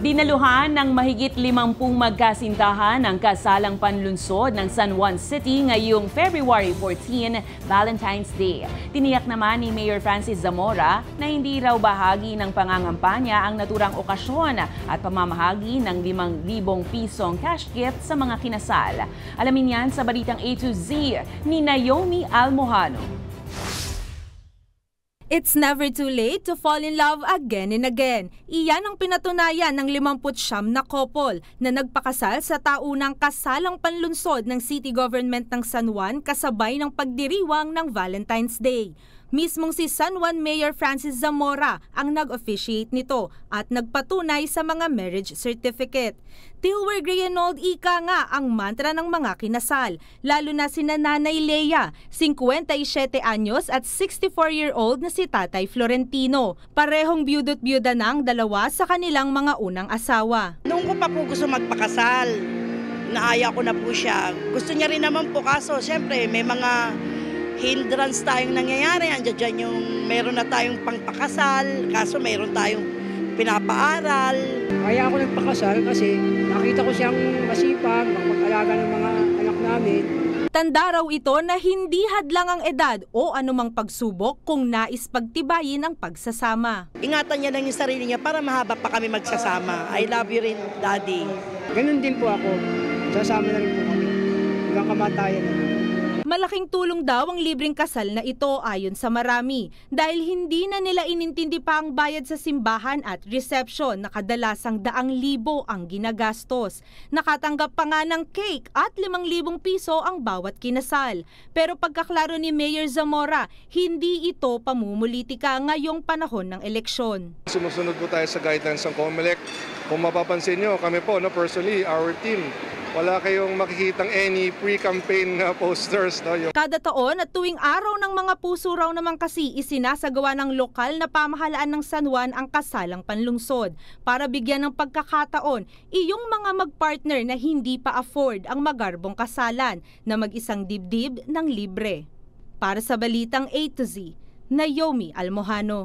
Dinaluhan ng mahigit 50 magkasintahan ang kasalang panlunsod ng San Juan City ngayong February 14, Valentine's Day. Tiniyak naman ni Mayor Francis Zamora na hindi raw bahagi ng pangangampanya ang naturang okasyon at pamamahagi ng 5,000 pisong cash gift sa mga kinasal. Alamin yan sa balitang A to Z ni Naomi Almojano. It's never too late to fall in love again and again. Iyan ang pinatunayan ng 59 na couple na nagpakasal sa taunang kasalang panlunsod ng City Government ng San Juan kasabay ng pagdiriwang ng Valentine's Day. Mismong si San Juan Mayor Francis Zamora ang nag-officiate nito at nagpatunay sa mga marriage certificate. Till we're gray and old, ika nga ang mantra ng mga kinasal, lalo na si Nanay Lea, 57 anyos at 64-year-old na si Tatay Florentino. Parehong biyudo't-biyuda na ang dalawa sa kanilang mga unang asawa. Noong ko pa po gusto magpakasal, naaya ko na po siya. Gusto niya rin naman po kaso siyempre may mga hindrance tayong nangyayari. Andiyan dyan yung meron na tayong pangpakasal, kaso meron tayong pinapaaral. Kaya ako nagpakasal kasi nakita ko siyang masipag, mag-alaga ng mga anak namin. Tanda raw ito na hindi hadlang ang edad o anumang pagsubok kung nais pagtibayin ang pagsasama. Ingatan niya lang yung sarili niya para mahaba pa kami magsasama. I love you rin, Daddy. Ganun din po ako. Sasama na rin po kami. Hanggang kamatayan na. Malaking tulong daw ang libreng kasal na ito ayon sa marami dahil hindi na nila inintindi pa ang bayad sa simbahan at reception na kadalasang 100,000 ang ginagastos. Nakatanggap pa nga ng cake at 5,000 piso ang bawat kinasal. Pero pagkaklaro ni Mayor Zamora, hindi ito pamumulitika ngayong panahon ng eleksyon. Sumusunod po tayo sa guidelines ng COMELEC. Kung mapapansin nyo, kami po, personally, our team, wala kayong makikitang any pre-campaign posters. Kada taon at tuwing araw ng mga puso raw naman kasi isinasagawa ng lokal na pamahalaan ng San Juan ang kasalang panlungsod para bigyan ng pagkakataon iyong mga magpartner na hindi pa afford ang magarbong kasalan na mag-isang dibdib ng libre. Para sa Balitang A to Z, Naomi Almojano.